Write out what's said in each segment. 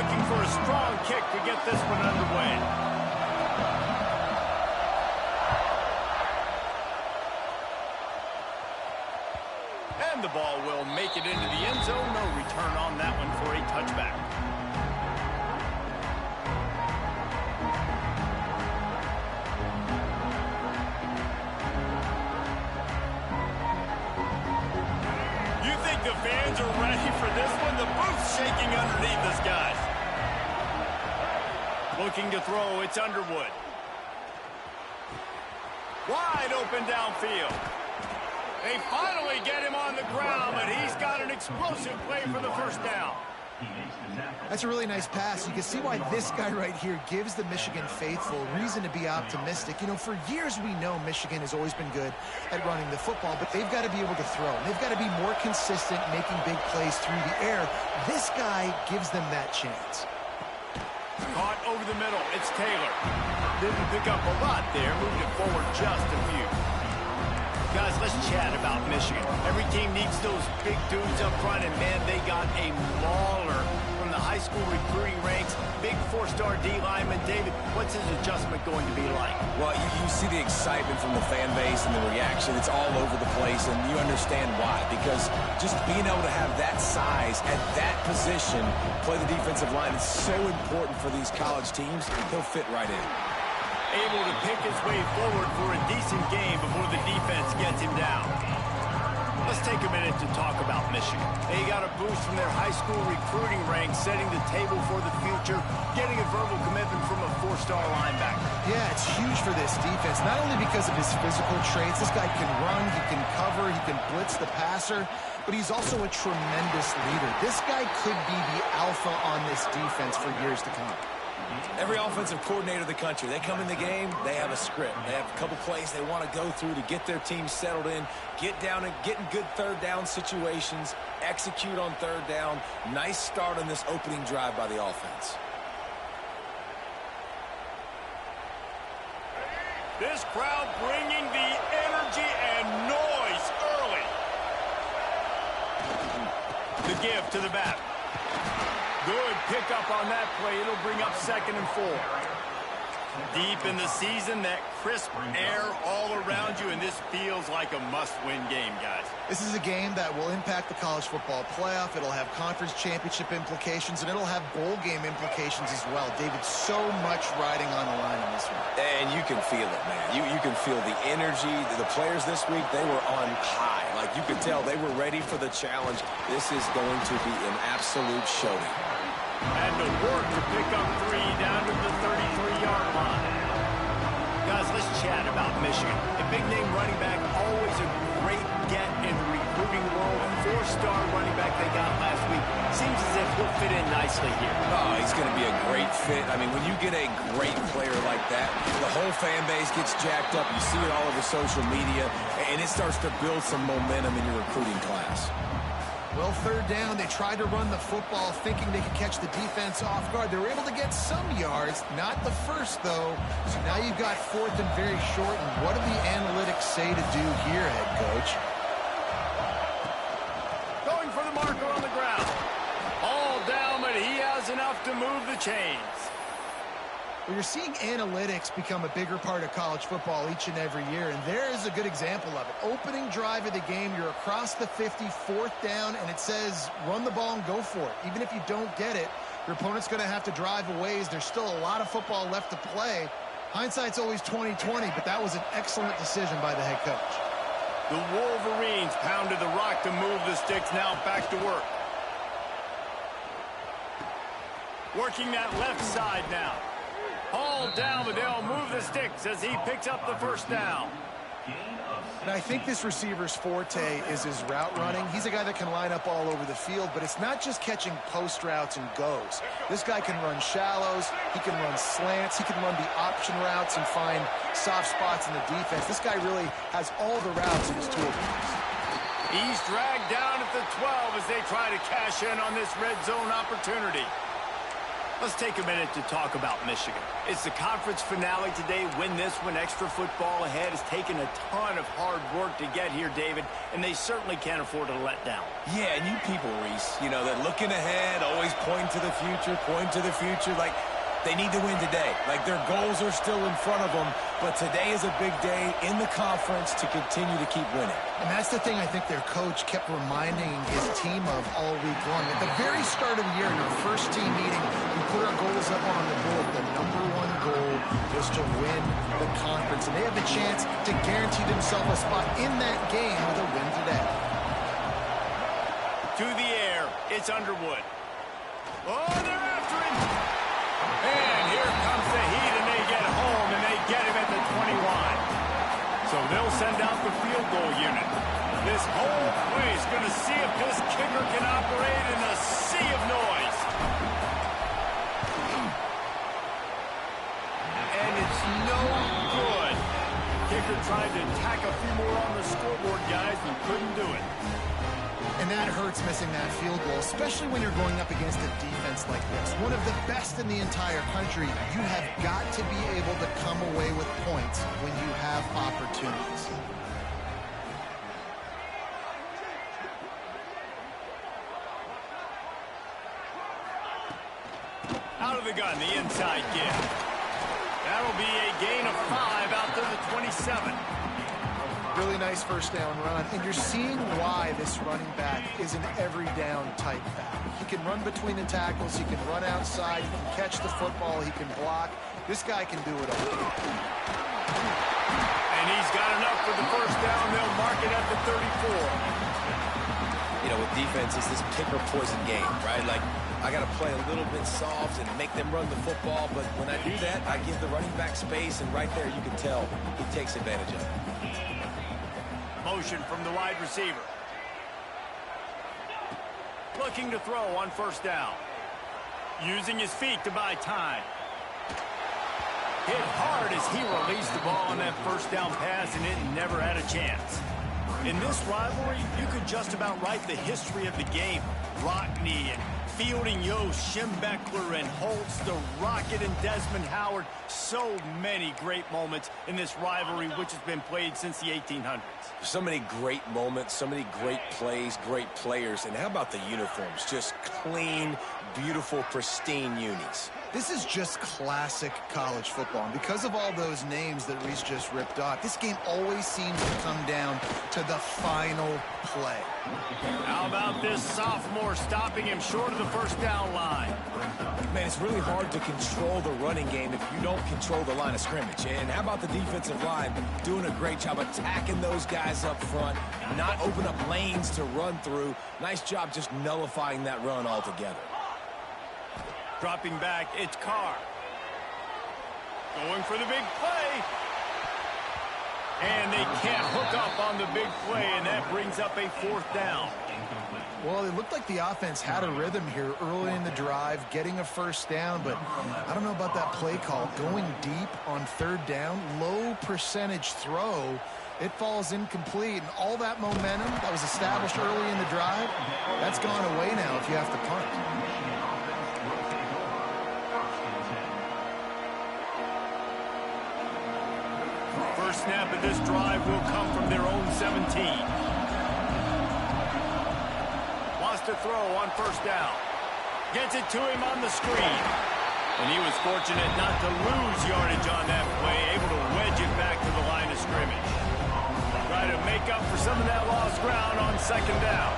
looking for a strong kick to get this one underway. And the ball will make it into the end zone. No return on that one for a touchback. You think the fans are ready for this one? The booth's shaking underneath us, guys. Looking to throw, it's Underwood. Wide open downfield. They finally get him on the ground, but he's got an explosive play for the first down. That's a really nice pass. You can see why this guy right here gives the Michigan faithful reason to be optimistic. You know, for years we know Michigan has always been good at running the football, but they've got to be able to throw. They've got to be more consistent making big plays through the air. This guy gives them that chance. Caught over the middle. It's Taylor. Didn't pick up a lot there. Moved it forward just a few. Guys, let's chat about Michigan. Every team needs those big dudes up front, and man, they got a mauler from the high school recruiting ranks. Big four-star D lineman. David, what's his adjustment going to be like? Well, you see the excitement from the fan base and the reaction. It's all over the place, and you understand why. Because just being able to have that size at that position, play the defensive line, is so important for these college teams. He'll fit right in. Able to pick his way forward for a decent game before the defense gets him down. Let's take a minute to talk about Michigan. They got a boost from their high school recruiting ranks, setting the table for the future, getting a verbal commitment from a four-star linebacker. Yeah, it's huge for this defense, not only because of his physical traits. This guy can run, he can cover, he can blitz the passer, but he's also a tremendous leader. This guy could be the alpha on this defense for years to come. Every offensive coordinator in the country, they come in the game, they have a script. They have a couple plays they want to go through to get their team settled in, get down and get in good third down situations, execute on third down. Nice start on this opening drive by the offense. This crowd bringing the energy and noise early. The give to the back. Good pickup on that play. It'll bring up 2nd and 4. Deep in the season, that crisp air all around you, and this feels like a must-win game, guys. This is a game that will impact the college football playoff. It'll have conference championship implications, and it'll have bowl game implications as well. David, so much riding on the line in this one. And you can feel it, man. You can feel the energy. The players this week, they were on high. Like, you could tell they were ready for the challenge. This is going to be an absolute showdown. And to work to pick up 3 down to the 33-yard line. Guys, let's chat about Michigan. A big-name running back, always a great get in the recruiting world. 4-star running back they got last week. Seems as if he'll fit in nicely here. Oh, he's going to be a great fit. I mean, when you get a great player like that, the whole fan base gets jacked up. You see it all over social media, and it starts to build some momentum in your recruiting class. Well, third down, they tried to run the football thinking they could catch the defense off guard. They were able to get some yards, not the first, though. So now you've got 4th and very short, and what do the analytics say to do here, head coach? Going for the marker on the ground. All down, but he has enough to move the chains. Well, you're seeing analytics become a bigger part of college football each and every year, and there is a good example of it. Opening drive of the game, you're across the 50, 4th down, and it says run the ball and go for it. Even if you don't get it, your opponent's going to have to drive a ways. There's still a lot of football left to play. Hindsight's always 20/20, but that was an excellent decision by the head coach. The Wolverines pounded the rock to move the sticks. Now back to work. Working that left side now. All down, but they'll move the sticks as he picks up the 1st down. And I think this receiver's forte is his route running. He's a guy that can line up all over the field, but it's not just catching post routes and goes. This guy can run shallows, he can run slants, he can run the option routes and find soft spots in the defense. This guy really has all the routes in his toolbox. He's dragged down at the 12 as they try to cash in on this red zone opportunity. Let's take a minute to talk about Michigan. It's the conference finale today. Win this one, extra football ahead. Has taken a ton of hard work to get here, David, and they certainly can't afford to let down. Yeah, and you people, Reese, you know, they're looking ahead, always pointing to the future, like they need to win today. Like their goals are still in front of them, but today is a big day in the conference to continue to keep winning. And that's the thing I think their coach kept reminding his team of all week long. At the very start of the year, in our first team meeting, we put our goals up on the board. The #1 goal was to win the conference, and they have the chance to guarantee themselves a spot in that game with a win today. To the air, it's Underwood. Oh, they're after him! And here comes the Heat, and they get home, and they get him at the 20-line. So they'll send out the field goal unit. This whole place is going to see if this kicker can operate in a sea of noise. And it's no good. Kicker tried to tack a few more on the scoreboard, guys, and couldn't do it. And that hurts, missing that field goal, especially when you're going up against a defense like this. One of the best in the entire country. You have got to be able to come away with points when you have opportunities. Out of the gun, the inside give. That'll be a gain of 5 out to the 27. Really nice first down run, and you're seeing why this running back is an every down type back. He can run between the tackles, he can run outside, he can catch the football, he can block. This guy can do it all. And he's got enough for the first down. They'll mark it at the 34. You know, with defense, it's this pick or poison game, right? Like, I got to play a little bit soft and make them run the football, but when I do that, I give the running back space, and right there you can tell he takes advantage of it. Motion from the wide receiver. Looking to throw on first down. Using his feet to buy time. Hit hard as he released the ball on that first down pass, and it never had a chance. In this rivalry, you could just about write the history of the game. Rockney and Fielding, Yost, Schembechler, and Holtz, the Rocket and Desmond Howard. So many great moments in this rivalry, which has been played since the 1800s. So many great moments, so many great plays, great players. And how about the uniforms? Just clean, beautiful, pristine unis. This is just classic college football. And because of all those names that Reese just ripped off, this game always seems to come down to the final play. How about this sophomore stopping him short of the first down line? Man, it's really hard to control the running game if you don't control the line of scrimmage. And how about the defensive line doing a great job attacking those guys up front, not open up lanes to run through. Nice job just nullifying that run altogether. Dropping back, it's Carr. Going for the big play. And they can't hook up on the big play, and that brings up a fourth down. Well, it looked like the offense had a rhythm here early in the drive, getting a first down, but I don't know about that play call. Going deep on third down, low percentage throw, it falls incomplete, and all that momentum that was established early in the drive, that's gone away now if you have to punt. First snap of this drive will come from their own 17. Wants to throw on first down. Gets it to him on the screen. And he was fortunate not to lose yardage on that play, able to wedge it back to the line of scrimmage. Try to make up for some of that lost ground on second down.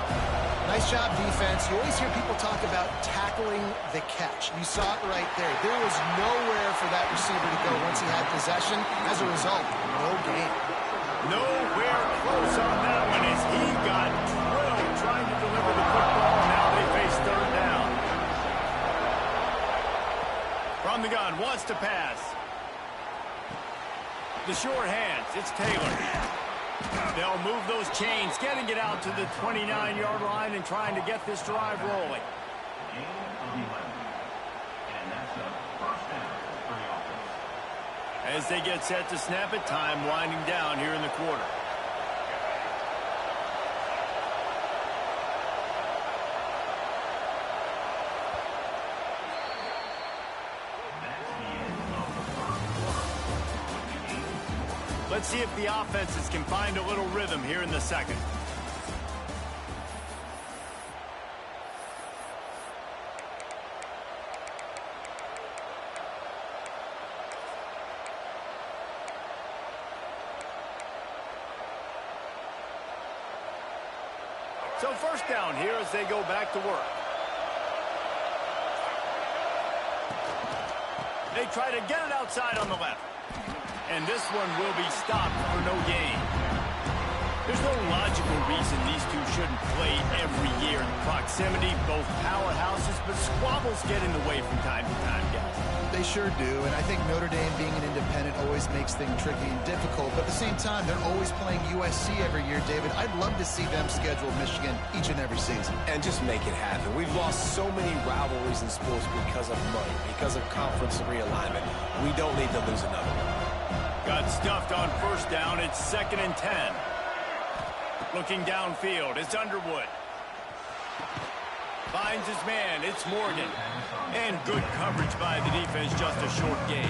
Nice job, defense. You always hear people talk about tackling the catch. You saw it right there. There was nowhere for that receiver to go once he had possession. As a result, no gain. Nowhere close on that one as he got drilled trying to deliver the football. Now they face third down. From the gun, wants to pass. The short hands, it's Taylor. They'll move those chains, getting it out to the 29-yard line and trying to get this drive rolling. As they get set to snap it, time winding down here in the quarter. Let's see if the offenses can find a little rhythm here in the second. So first down here as they go back to work. They try to get it outside on the left. And this one will be stopped for no gain. There's no logical reason these two shouldn't play every year in proximity. Both powerhouses, but squabbles get in the way from time to time, guys. They sure do, and I think Notre Dame being an independent always makes things tricky and difficult. But at the same time, they're always playing USC every year, David. I'd love to see them schedule Michigan each and every season. And just make it happen. We've lost so many rivalries in sports because of money, because of conference realignment. We don't need to lose another one. Got stuffed on first down. It's 2nd and 10. Looking downfield, it's Underwood. Finds his man, it's Morgan. And good coverage by the defense, just a short gain.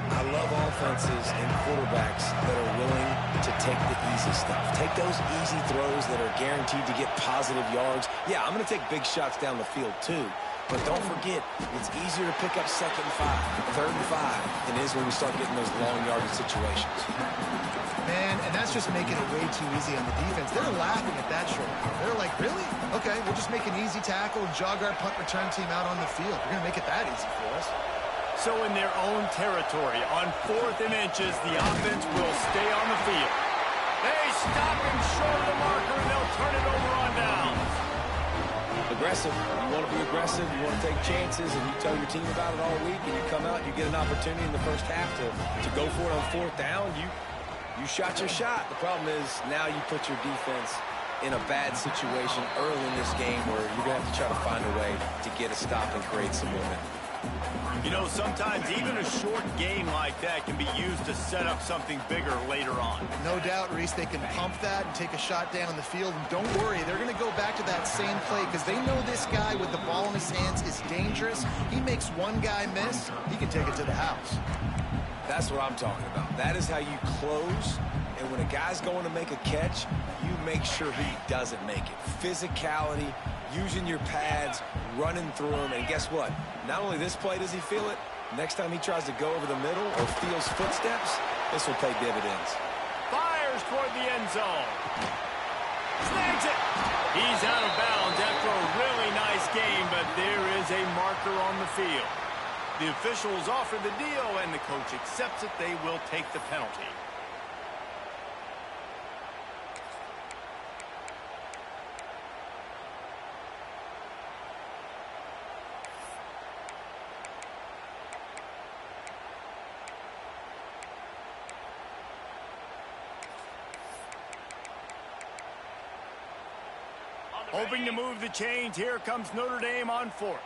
I love offenses and quarterbacks that are willing to take the easy stuff. Take those easy throws that are guaranteed to get positive yards. Yeah, I'm going to take big shots down the field too. But don't forget, it's easier to pick up 2nd and 5, 3rd and 5 than it is when we start getting those long yardage situations. Man, and that's just making it way too easy on the defense. They're laughing at that short. They're like, really? Okay, we'll just make an easy tackle and jog our punt return team out on the field. We're going to make it that easy for us. So in their own territory, on 4th and inches, the offense will stay on the field. They stop him short of the marker, and they'll turn it over on downs. Aggressive. You want to be aggressive. You want to take chances, and you tell your team about it all week, and you come out and you get an opportunity in the first half to go for it on 4th down. You shot your shot. The problem is now you put your defense in a bad situation early in this game where you're going to have to try to find a way to get a stop and create some momentum. You know, sometimes even a short game like that can be used to set up something bigger later on. No doubt, Reese, they can pump that and take a shot down the field. And don't worry, they're going to go back to that same play because they know this guy with the ball in his hands is dangerous. He makes one guy miss, he can take it to the house. That's what I'm talking about. That is how you close. And when a guy's going to make a catch, you make sure he doesn't make it. Physicality, using your pads, running through them. And guess what? Not only this play does he feel it, next time he tries to go over the middle or feels footsteps, this will pay dividends. Fires toward the end zone. Snags it. He's out of bounds after a really nice game, but there is a marker on the field. The officials offer the deal, and the coach accepts it. They will take the penalty. Hoping to move the chains. Here comes Notre Dame on 4th.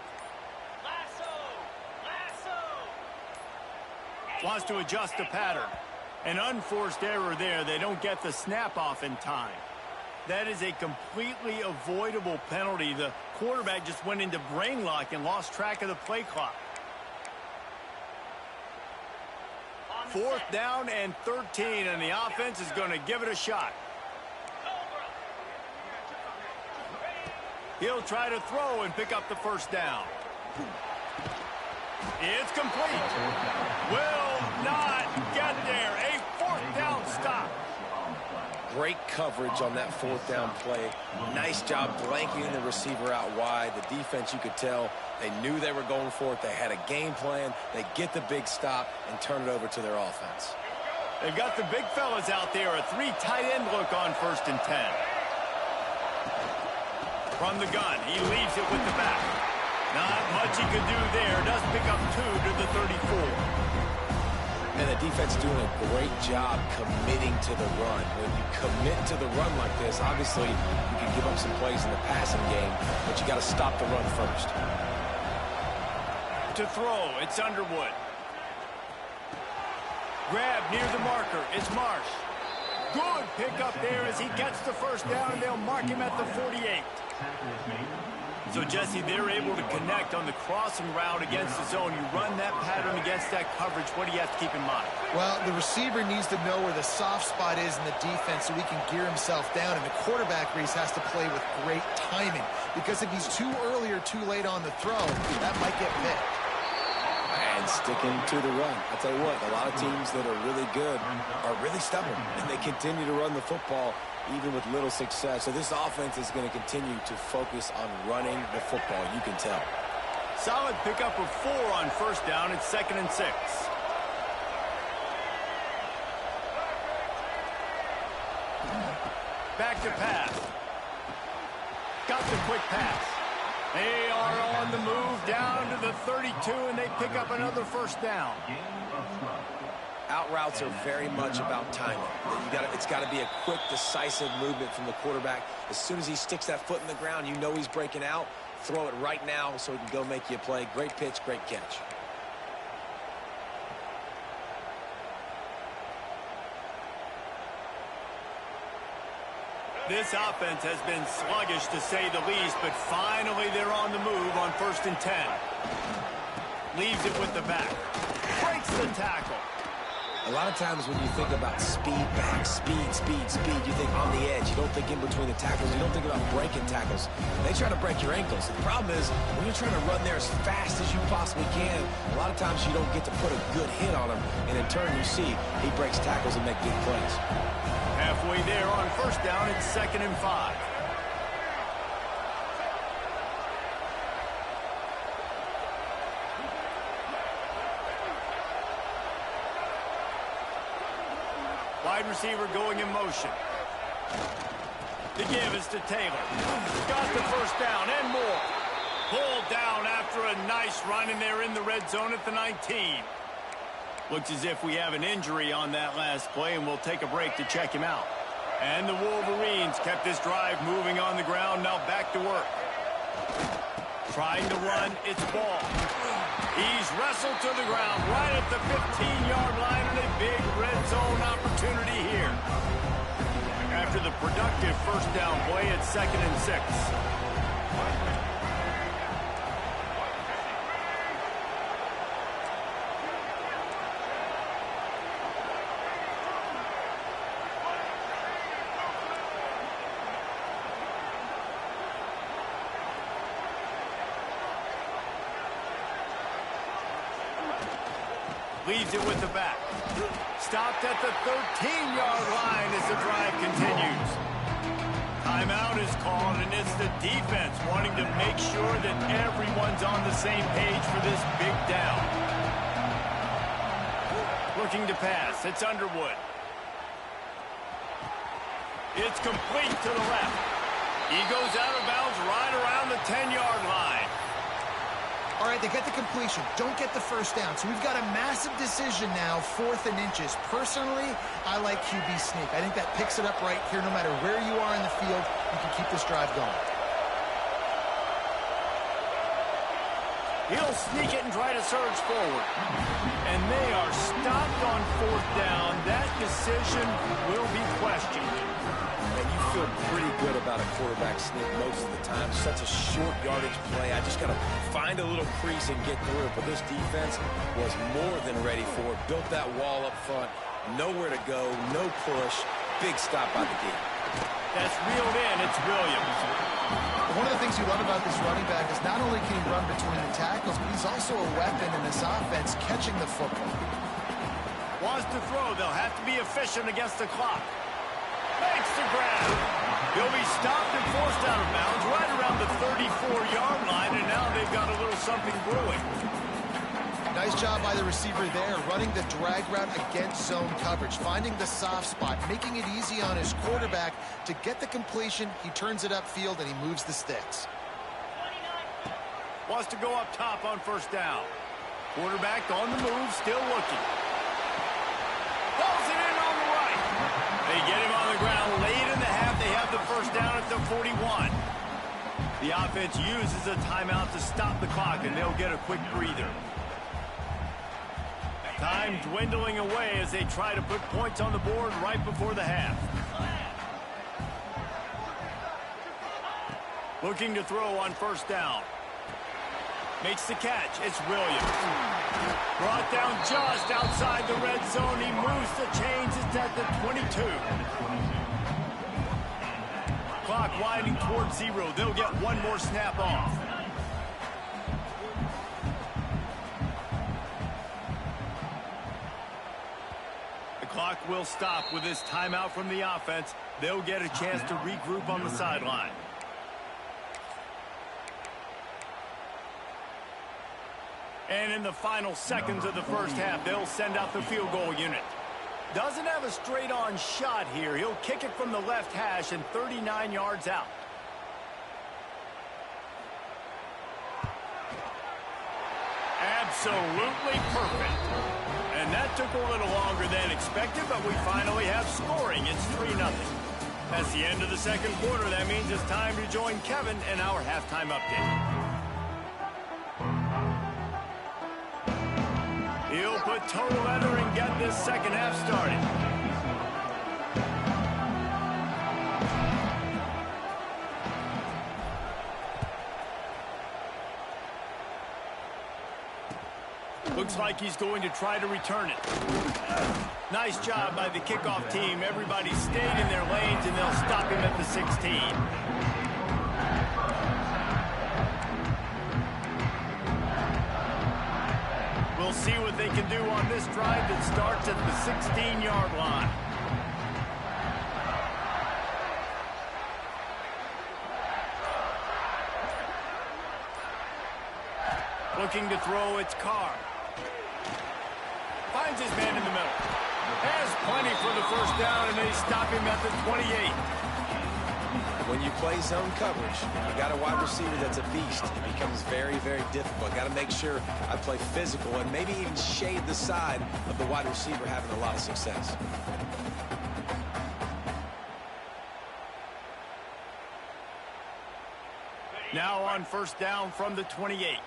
Wants to adjust the pattern. An unforced error there. They don't get the snap off in time. That is a completely avoidable penalty. The quarterback just went into brain lock and lost track of the play clock. 4th down and 13, and the offense is going to give it a shot. He'll try to throw and pick up the first down. It's complete. Will not get there. A 4th down stop. Great coverage on that 4th down play. Nice job blanketing the receiver out wide. The defense, you could tell, they knew they were going for it. They had a game plan. They get the big stop and turn it over to their offense. They've got the big fellas out there. A 3 tight end look on 1st and 10. From the gun, he leaves it with the back. Not much he could do there. Does pick up 2 to the 34. And the defense doing a great job committing to the run. When you commit to the run like this, obviously you can give up some plays in the passing game, but you got to stop the run first. To throw, it's Underwood. Grab near the marker, it's Marsh. Good pick up there as he gets the first down, and they'll mark him at the 48. So, Jesse, they're able to connect on the crossing route against the zone. You run that pattern against that coverage. What do you have to keep in mind? Well, the receiver needs to know where the soft spot is in the defense so he can gear himself down. And the quarterback, Reese, has to play with great timing. Because if he's too early or too late on the throw, that might get picked. And sticking to the run. I'll tell you what, a lot of teams that are really good are really stubborn. And they continue to run the football even with little success. So this offense is going to continue to focus on running the football. You can tell. Solid pickup of 4 on first down. It's 2nd and 6. Back to pass. Got the quick pass. They are on the move down to the 32, and they pick up another first down. Out routes are very much about timing. It's got to be a quick, decisive movement from the quarterback. As soon as he sticks that foot in the ground, you know he's breaking out. Throw it right now so he can go make you a play. Great pitch, great catch. This offense has been sluggish, to say the least, but finally they're on the move on 1st and 10. Leaves it with the back. Breaks the tackle. A lot of times when you think about speed back, speed, you think on the edge. You don't think in between the tackles. You don't think about breaking tackles. They try to break your ankles. The problem is when you're trying to run there as fast as you possibly can, a lot of times you don't get to put a good hit on him. And in turn, you see he breaks tackles and makes big plays. Halfway there on first down, it's 2nd and 5. Wide receiver going in motion. The give is to Taylor. Got the first down and more. Pulled down after a nice run, and they're in the red zone at the 19. Looks as if we have an injury on that last play, and we'll take a break to check him out. And the Wolverines kept this drive moving on the ground. Now back to work. Trying to run, it's ball. He's wrestled to the ground right at the 15-yard line, and a big red zone opportunity here. After the productive first down play, it's 2nd and 6. Leaves it with the back. Stopped at the 13-yard line as the drive continues. Timeout is called, and it's the defense wanting to make sure that everyone's on the same page for this big down. Looking to pass. It's Underwood. It's complete to the left. He goes out of bounds right around the 10-yard line. All right, they get the completion. Don't get the first down. So we've got a massive decision now, 4th and inches. Personally, I like QB sneak. I think that picks it up right here. No matter where you are in the field, you can keep this drive going. He'll sneak it and try to surge forward. And they are stopped on 4th down. That decision will be questioned. And you feel pretty good about a quarterback sneak most of the time. Such a short yardage play. I just got to find a little crease and get through it. But this defense was more than ready for it. Built that wall up front. Nowhere to go. No push. Big stop by the gate. That's reeled in. It's Williams. One of the things you love about this running back is not only can he run between the tackles, but he's also a weapon in this offense catching the football. Wants to throw. They'll have to be efficient against the clock. Makes the grab. He'll be stopped and forced out of bounds right around the 34-yard line, and now they've got a little something brewing. Nice job by the receiver there, running the drag route against zone coverage, finding the soft spot, making it easy on his quarterback to get the completion. He turns it upfield, and he moves the sticks. Wants to go up top on first down. Quarterback on the move, still looking. Pulls it in on the right. They get him on the ground late in the half. They have the first down at the 41. The offense uses a timeout to stop the clock, and they'll get a quick breather. Time dwindling away as they try to put points on the board right before the half. Looking to throw on first down. Makes the catch. It's Williams. Brought down just outside the red zone. He moves the chains. It's at the 22. Clock winding towards 0. They'll get one more snap off. The clock will stop with this timeout from the offense. They'll get a chance to regroup on the sideline. And in the final seconds of the first half, they'll send out the field goal unit. Doesn't have a straight-on shot here. He'll kick it from the left hash and 39 yards out. Absolutely perfect. And that took a little longer than expected, but we finally have scoring. It's 3-0. That's the end of the second quarter. That means it's time to join Kevin in our halftime update. He'll put toe leather and get this second half started. Looks like he's going to try to return it. Nice job by the kickoff team. Everybody stayed in their lanes, and they'll stop him at the 16. We'll see what they can do on this drive that starts at the 16-yard line. Looking to throw, it's Carr. Finds his man in the middle. Has plenty for the first down, and they stop him at the 28. When you play zone coverage, you got a wide receiver that's a beast. It becomes very, very difficult. Got to make sure I play physical and maybe even shade the side of the wide receiver having a lot of success. Now on first down from the 28.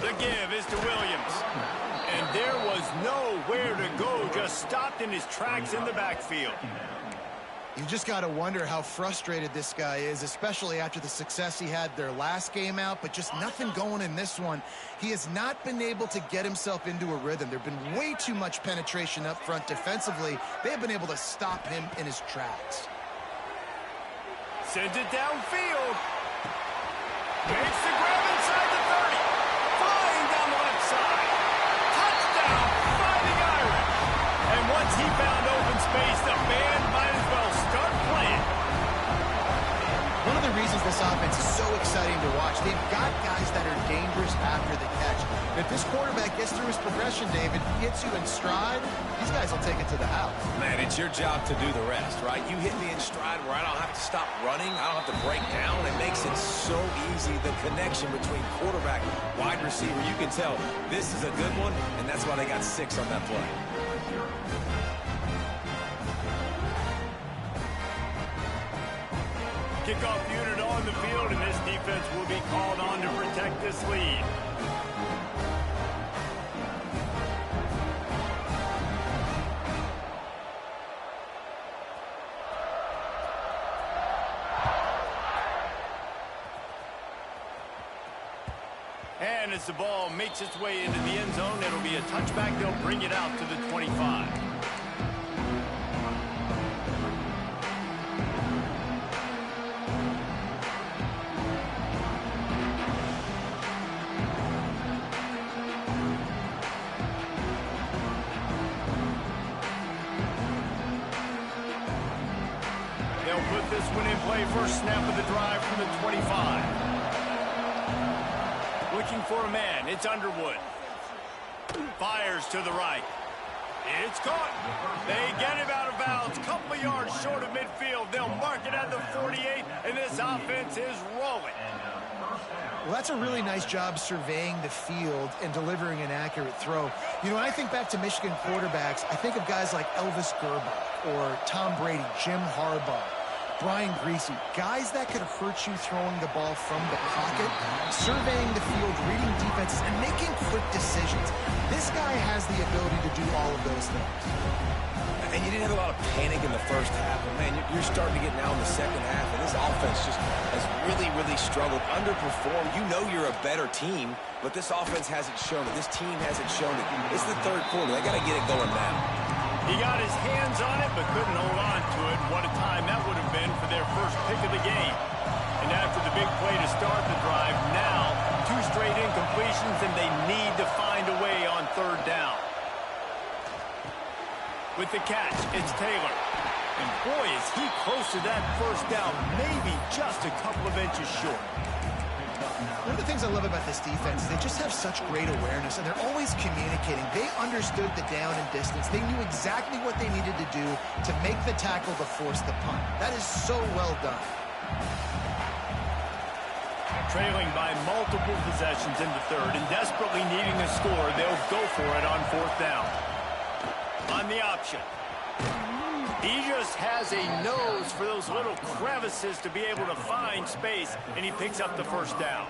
The give is to Williams. And there was nowhere to go, just stopped in his tracks in the backfield. You just got to wonder how frustrated this guy is, especially after the success he had their last game out, but just nothing going in this one. He has not been able to get himself into a rhythm. There have been way too much penetration up front defensively. They have been able to stop him in his tracks. Sends it downfield. Makes the grab inside the 30. Flying down the left side. Touchdown, Fighting Irish. And once he found open space, the band might as well start playing. One of the reasons this offense is so exciting to watch, they've got guys that are dangerous after the catch. If this quarterback gets through his progression, David, gets you in stride, these guys will take it to the house. Man, it's your job to do the rest, right? You hit me in stride where I don't have to stop running. I don't have to break down. It makes it so easy, the connection between quarterback, wide receiver. You can tell this is a good one, and that's why they got 6 on that play. Kickoff unit on the field, and this defense will be called on to protect this lead. And as the ball makes its way into the end zone, it'll be a touchback. They'll bring it out to the 25. They'll put this one in play. First snap of the drive from the 25. Looking for a man. It's Underwood. Fires to the right. It's caught. They get him out of bounds. Couple of yards short of midfield. They'll mark it at the 48, and this offense is rolling. Well, that's a really nice job surveying the field and delivering an accurate throw. You know, when I think back to Michigan quarterbacks, I think of guys like Elvis Gerbach or Tom Brady, Jim Harbaugh. Brian Greasy, guys that could hurt you throwing the ball from the pocket, surveying the field, reading defenses, and making quick decisions. This guy has the ability to do all of those things. And you didn't have a lot of panic in the first half, but man, you're starting to get now in the second half, and this offense just has really, really struggled, underperformed. You know you're a better team, but this offense hasn't shown it. This team hasn't shown it. It's the third quarter. They got to get it going now. He got his hands on it, but couldn't hold on to it. What a time that would have been for their first pick of the game. And after the big play to start the drive, now 2 straight incompletions, and they need to find a way on third down. With the catch, it's Taylor. And boy, is he close to that first down, maybe just a couple of inches short. One of the things I love about this defense is they just have such great awareness, and they're always communicating. They understood the down and distance. They knew exactly what they needed to do to make the tackle to force the punt. That is so well done. Trailing by multiple possessions in the third and desperately needing a score, they'll go for it on fourth down. On the option. He just has a nose for those little crevices to be able to find space, and he picks up the first down.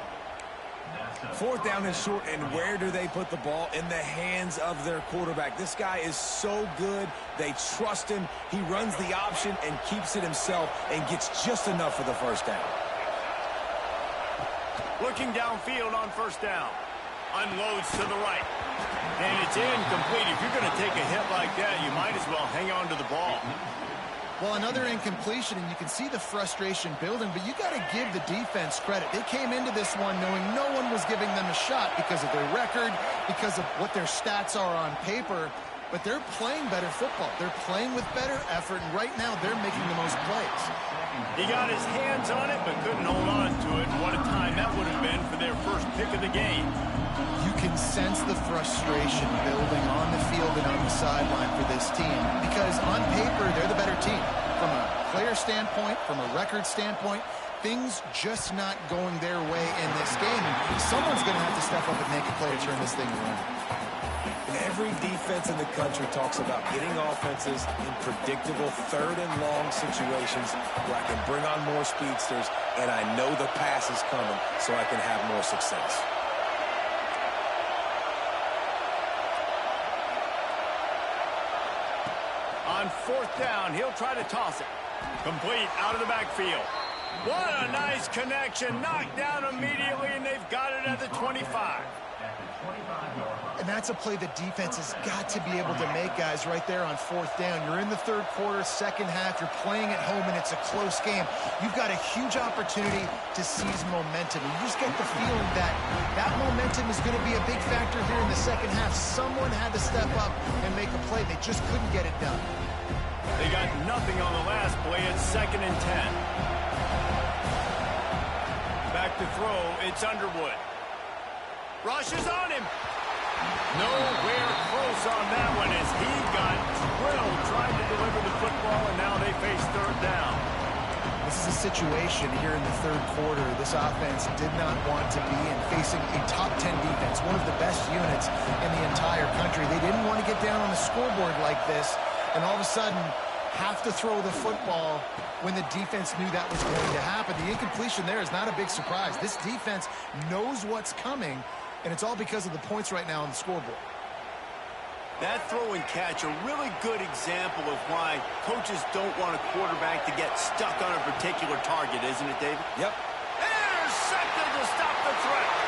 Fourth down is short, and where do they put the ball? In the hands of their quarterback. This guy is so good. They trust him. He runs the option and keeps it himself and gets just enough for the first down. Looking downfield on first down. Unloads to the right. And it's incomplete. If you're going to take a hit like that, you might as well hang on to the ball. Well, another incompletion, and you can see the frustration building, but you got to give the defense credit. They came into this one knowing no one was giving them a shot because of their record, because of what their stats are on paper, but they're playing better football. They're playing with better effort, and right now they're making the most plays. He got his hands on it, but couldn't hold on to it. What a time that would have been for their first pick of the game. You can sense the frustration building on the field and on the sideline for this team because on paper, they're the better team. From a player standpoint, from a record standpoint, things just not going their way in this game. And someone's going to have to step up and make a play to turn this thing around. Every defense in the country talks about getting offenses in predictable third and long situations where I can bring on more speedsters and I know the pass is coming so I can have more success. On fourth down, he'll try to toss it. Complete out of the backfield. What a nice connection. Knocked down immediately, and they've got it at the 25. And that's a play the defense has got to be able to make, guys, right there on fourth down. You're in the third quarter, second half. You're playing at home, and it's a close game. You've got a huge opportunity to seize momentum. And you just get the feeling that that momentum is going to be a big factor here in the second half. Someone had to step up and make a play. They just couldn't get it done. They got nothing on the last play. It's 2nd and 10. Back to throw. It's Underwood. Rushes on him. Nowhere close on that one as he got drilled trying to deliver the football, and now they face third down. This is a situation here in the third quarter this offense did not want to be in, facing a top 10 defense, one of the best units in the entire country. They didn't want to get down on the scoreboard like this and all of a sudden have to throw the football when the defense knew that was going to happen. The incompletion there is not a big surprise. This defense knows what's coming, and it's all because of the points right now on the scoreboard. That throw and catch, a really good example of why coaches don't want a quarterback to get stuck on a particular target, isn't it, David? Yep. Intercepted to stop the threat.